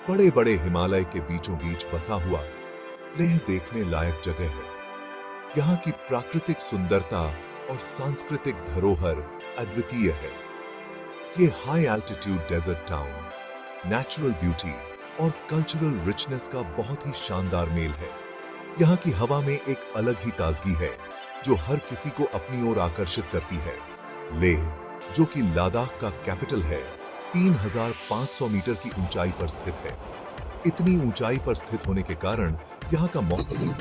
बड़े बड़े हिमालय के बीचों बीच बसा हुआ लेह देखने लायक जगह है। यहाँ की प्राकृतिक सुंदरता और सांस्कृतिक धरोहर अद्वितीय है। ये high altitude desert town, natural beauty और कल्चरल रिचनेस का बहुत ही शानदार मेल है। यहाँ की हवा में एक अलग ही ताजगी है जो हर किसी को अपनी ओर आकर्षित करती है। लेह, जो कि लद्दाख का कैपिटल है, 3,500 मीटर की ऊंचाई पर स्थित है। इतनी ऊंचाई पर स्थित होने के कारण यहाँ का मौसम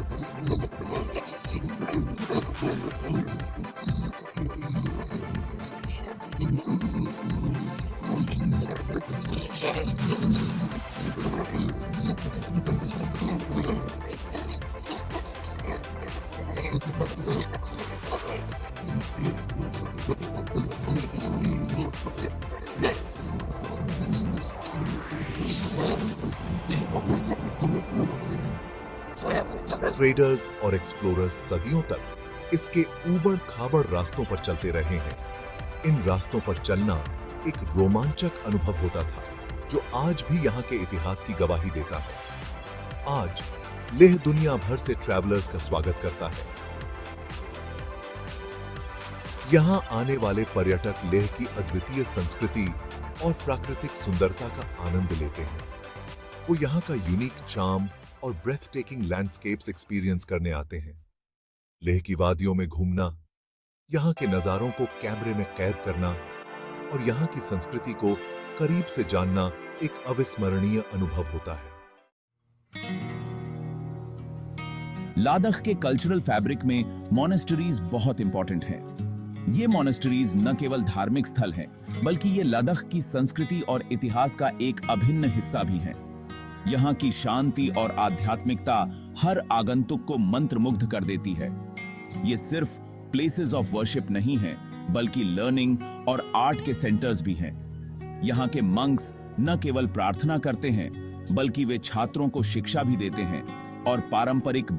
ट्रेडर्स और एक्सप्लोरर्स सदियों तक इसके ऊबड़ खाबड़ रास्तों पर चलते रहे हैं। इन रास्तों पर चलना एक रोमांचक अनुभव होता था जो आज भी यहाँ के इतिहास की गवाही देता है। आज लेह दुनिया भर से ट्रैवलर्स का स्वागत करता है। यहाँ आने वाले पर्यटक लेह की अद्वितीय संस्कृति और प्राकृतिक सुंदरता का आनंद लेते हैं। वो यहाँ का यूनिक चार्म और ब्रेथ टेकिंग लैंडस्केप्स एक्सपीरियंस करने आते हैं। लेह की वादियों में घूमना, यहाँ के नजारों को कैमरे में कैद करना और यहाँ की संस्कृति को करीब से जानना एक अविस्मरणीय अनुभव होता है। लद्दाख के कल्चरल फैब्रिक में मोनेस्टरीज बहुत इंपॉर्टेंट हैं। ये मोनेस्टरीज न केवल धार्मिक स्थल हैं, बल्कि ये लद्दाख की संस्कृति और इतिहास का एक अभिन्न हिस्सा भी हैं। यहाँ की शांति और आध्यात्मिकता हर आगंतुक को मंत्रमुग्ध कर देती है। ये सिर्फ प्लेसेस ऑफ वर्शिप नहीं है, बल्कि लर्निंग और आर्ट के सेंटर्स भी हैं। यहाँ के मंक्स न केवल प्रार्थना करते हैं, बल्कि वे छात्रों को शिक्षा भी देते हैं और पारंपरिक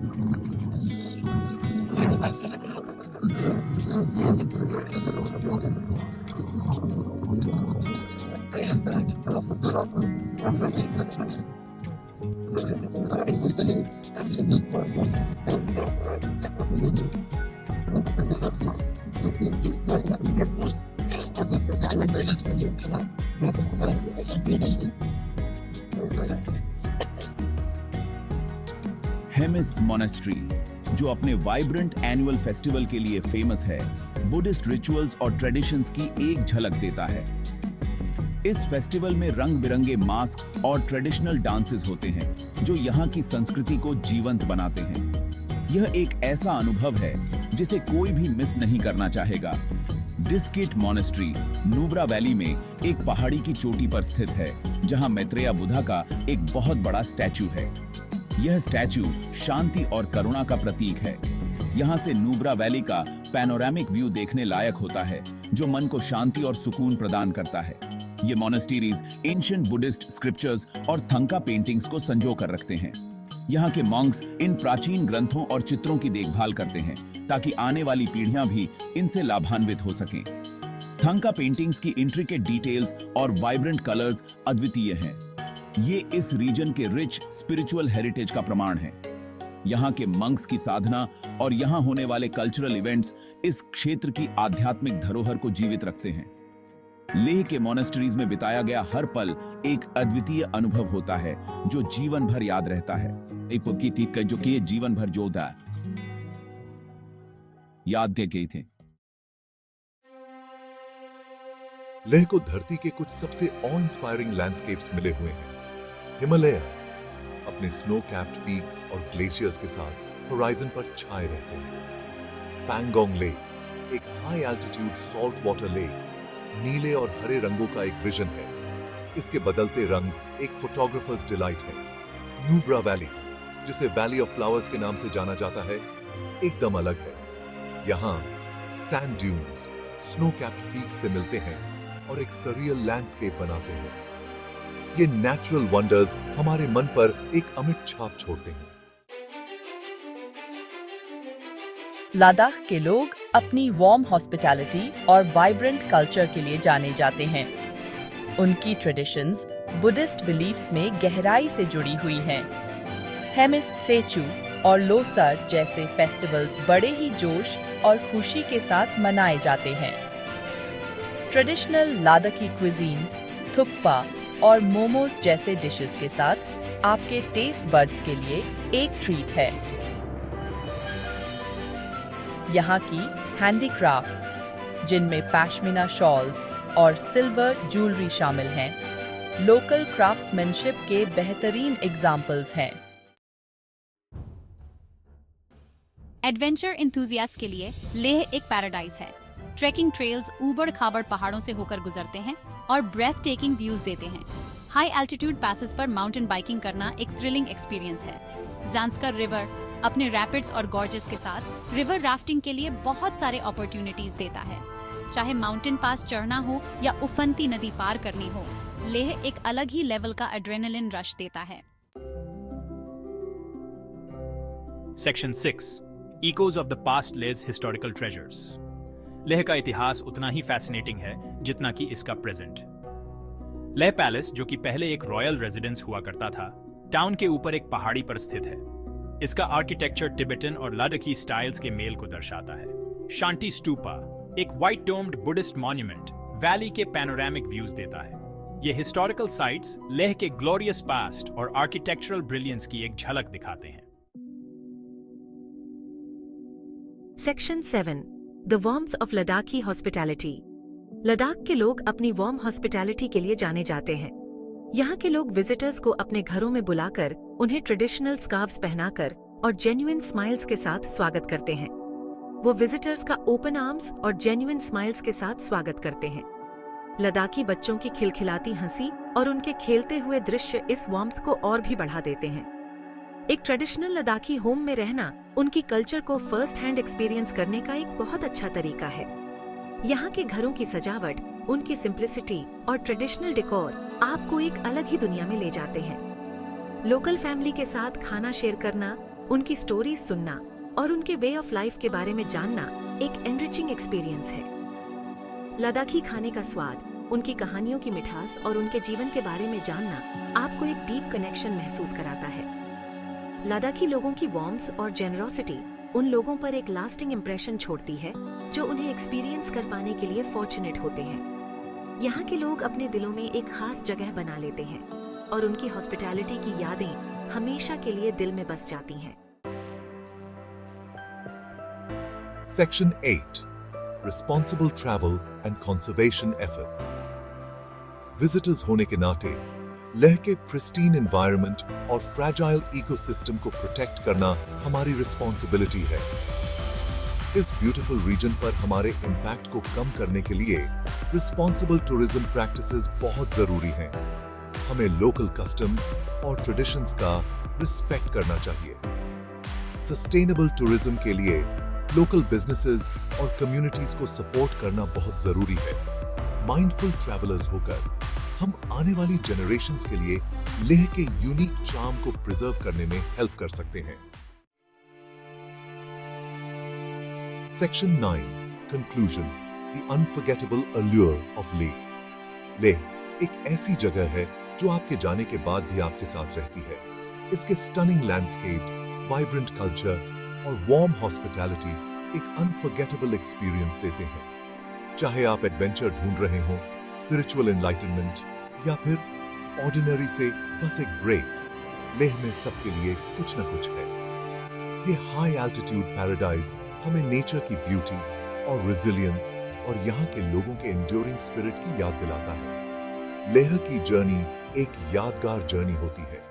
हेमिस मोनेस्ट्री, जो अपने वाइब्रेंट एनुअल फेस्टिवल के लिए फेमस है, बुद्धिस्ट रिचुअल्स और ट्रेडिशंस की एक झलक देता है। इस फेस्टिवल में रंग बिरंगे मास्क और ट्रेडिशनल डांसेस होते हैं जो यहाँ की संस्कृति को जीवंत बनाते हैं। यह एक ऐसा अनुभव है जिसे कोई भी मिस नहीं करना चाहेगा। डिस्किट मोनेस्ट्री नुब्रा वैली में एक पहाड़ी की चोटी पर स्थित है, जहां मैत्रेय बुद्धा का एक बहुत बड़ा स्टैचू है। यह स्टैचू शांति और करुणा का प्रतीक है। यहाँ से नुब्रा वैली का पैनोरामिक व्यू देखने लायक होता है, जो मन को शांति और सुकून प्रदान करता है। ये मोनेस्टरीज एंशिएंट बुद्धिस्ट स्क्रिप्चर्स और थंका पेंटिंग्स को संजो कर रखते हैं। यहाँ के मॉन्क्स इन प्राचीन ग्रंथों और चित्रों की देखभाल करते हैं ताकि आने वाली पीढ़ियां भी इनसे लाभान्वित हो सकें। थंका पेंटिंग्स की इंट्रिकेट डिटेल्स और वाइब्रेंट कलर्स अद्वितीय हैं। ये इस रीजन के रिच स्पिरिचुअल हेरिटेज का प्रमाण है। यहाँ के मंक्स की साधना और यहाँ होने वाले कल्चरल इवेंट्स इस क्षेत्र की आध्यात्मिक धरोहर को जीवित रखते हैं। लेह के मोनेस्टरीज में बिताया गया हर पल एक अद्वितीय अनुभव होता है जो जीवन भर याद रहता है। जो कि जीवन भर जोधा याद दे गए थे। लेह को धरती के कुछ सबसे ऑ इंस्पायरिंग लैंडस्केप्स मिले हुए हैं। हिमालयस अपने स्नो कैप्ड पीक्स और ग्लेशियर्स के साथ होराइजन पर छाए रहते हैं। पैंगोंग लेक, एक high altitude salt water lake, नीले और हरे रंगों का एक विजन है। इसके बदलते रंग एक फोटोग्राफर्स डिलाइट है। नुब्रा वैली, जिसे वैली ऑफ फ्लावर्स के नाम से जाना जाता है, एकदम अलग है। यहाँ sand dunes snow capped peaks से मिलते हैं और एक सरियल लैंडस्केप बनाते हैं। ये नेचुरल वंडर्स हमारे मन पर एक अमिट छाप छोड़ते हैं। लद्दाख के लोग अपनी वार्म हॉस्पिटैलिटी और वाइब्रेंट कल्चर के लिए जाने जाते हैं। उनकी ट्रेडिशंस बुद्धिस्ट बिलीफ्स में गहराई से जुड़ी हुई हैं। हेमिस त्सेचू और लोसर जैसे फेस्टिवल्स बड़े ही जोश और खुशी के साथ मनाए जाते हैं। ट्रेडिशनल लादाखी क्विजीन, थुक्पा और मोमोज जैसे डिशेस के साथ आपके टेस्ट बड्स के लिए एक ट्रीट है। यहाँ की हैंडीक्राफ्ट्स, जिनमें पैशमीना शॉल्स और सिल्वर ज्वेलरी शामिल हैं, लोकल क्राफ्ट्समैनशिप के बेहतरीन एग्जाम्पल्स हैं। एडवेंचर इंथुजियास्ट के लिए लेह एक पैराडाइज है। ट्रैकिंग ट्रेल्स ऊबड़ खाबड़ पहाड़ों से होकर गुजरते हैं और ब्रेथ टेकिंग व्यूज देते हैं। हाई एल्टीट्यूड पैसेस पर माउंटेन बाइकिंग करना एक थ्रिलिंग एक्सपीरियंस है। ज़ांस्कर रिवर अपने रैपिड्स और गॉर्जेस के साथ रिवर राफ्टिंग के लिए बहुत सारे अपॉर्चुनिटीज देता है। चाहे माउंटेन पास चढ़ना हो या उफनती नदी पार करनी हो, लेह एक अलग ही लेवल का एड्रेनलिन रश देता है। Section 6 Echoes of the past Leh's historical treasures। Leh का इतिहास उतना ही फैसिनेटिंग है जितना कि इसका प्रेजेंट। लेह पैलेस, जो कि पहले एक रॉयल रेजिडेंस हुआ करता था, टाउन के ऊपर एक पहाड़ी पर स्थित है। इसका आर्किटेक्चर तिब्बतन और लद्दाखी स्टाइल्स के मेल को दर्शाता है। शांति स्तूपा, एक white doomed Buddhist monument, valley के पैनोरामिक व्यूज देता है। ये हिस्टोरिकल साइट्स लेह के ग्लोरियस पास्ट और आर्किटेक्चरल ब्रिलियंस की एक झलक दिखाते हैं। Section 7 the warmth of Ladakhi hospitality. Ladakh के लोग अपनी वार्म हॉस्पिटैलिटी के लिए जाने जाते हैं। यहाँ के लोग विजिटर्स को अपने घरों में बुलाकर उन्हें ट्रेडिशनल स्कार्फ्स पहनाकर और जेन्युइन स्माइल्स के साथ स्वागत करते हैं। वो विजिटर्स का ओपन आर्म्स और जेन्युइन स्माइल्स के साथ स्वागत करते हैं। लद्दाखी बच्चों की खिलखिलाती हंसी और उनके खेलते हुए दृश्य इस वार्मथ को और भी बढ़ा देते हैं। एक ट्रेडिशनल लद्दाखी होम में रहना उनकी कल्चर को फर्स्ट हैंड एक्सपीरियंस करने का एक बहुत अच्छा तरीका है। यहाँ के घरों की सजावट, उनकी सिंप्लिसिटी और ट्रेडिशनल डेकोर आपको एक अलग ही दुनिया में ले जाते हैं। लोकल फैमिली के साथ खाना शेयर करना, उनकी स्टोरीज सुनना और उनके वे ऑफ लाइफ के बारे में जानना एक एनरिचिंग एक्सपीरियंस है। लद्दाखी खाने का स्वाद, उनकी कहानियों की मिठास और उनके जीवन के बारे में जानना आपको एक डीप कनेक्शन महसूस कराता है। लद्दाखी लोगों की वार्मथ और जेनरोसिटी उन लोगों पर एक लास्टिंग इम्प्रेशन छोड़ती है जो उन्हें एक्सपीरियंस कर पाने के लिए फॉर्चुनेट होते हैं। यहाँ के लोग अपने दिलों में एक खास जगह बना लेते हैं और उनकी हॉस्पिटैलिटी की यादें हमेशा के लिए दिल में बस जाती हैं। Section 8 Responsible Travel and Conservation Efforts। Visitors होने के नाते लेह के प्रिस्टीन एनवायरनमेंट और फ्रैजाइल इकोसिस्टम को प्रोटेक्ट करना हमारी रिस्पॉन्सिबिलिटी है। इस ब्यूटीफुल रीजन पर हमारे इम्पैक्ट को कम करने के लिए रिस्पॉन्सिबल टूरिज्म प्रैक्टिसेस बहुत जरूरी हैं। हमें लोकल कस्टम्स और ट्रेडिशंस का रिस्पेक्ट करना चाहिए। सस्टेनेबल टूरिज्म के लिए लोकल बिजनेसेस और कम्युनिटीज को सपोर्ट करना बहुत जरूरी है। माइंडफुल ट्रैवलर्स होकर हम आने वाली जनरेशंस के लिए लेह के यूनिक चार्म को प्रिजर्व करने में हेल्प कर सकते हैं। Section 9 conclusion the unforgettable allure of Leh. Leh एक ऐसी जगह है जो आपके जाने के बाद भी आपके साथ रहती है। इसके स्टनिंग लैंडस्केप्स, वाइब्रेंट कल्चर और वार्म हॉस्पिटैलिटी एक अनफॉरगेटेबल एक्सपीरियंस देते हैं। चाहे आप एडवेंचर ढूंढ रहे हो, स्पिरिचुअल एनलाइटनमेंट या फिर ऑर्डिनरी से बस एक ब्रेक, लेह में सबके लिए कुछ न कुछ है। ये हाई एल्टीट्यूड पैराडाइज हमें नेचर की ब्यूटी और रेजिलियंस और यहाँ के लोगों के एंड्योरिंग स्पिरिट की याद दिलाता है। लेह की जर्नी एक यादगार जर्नी होती है।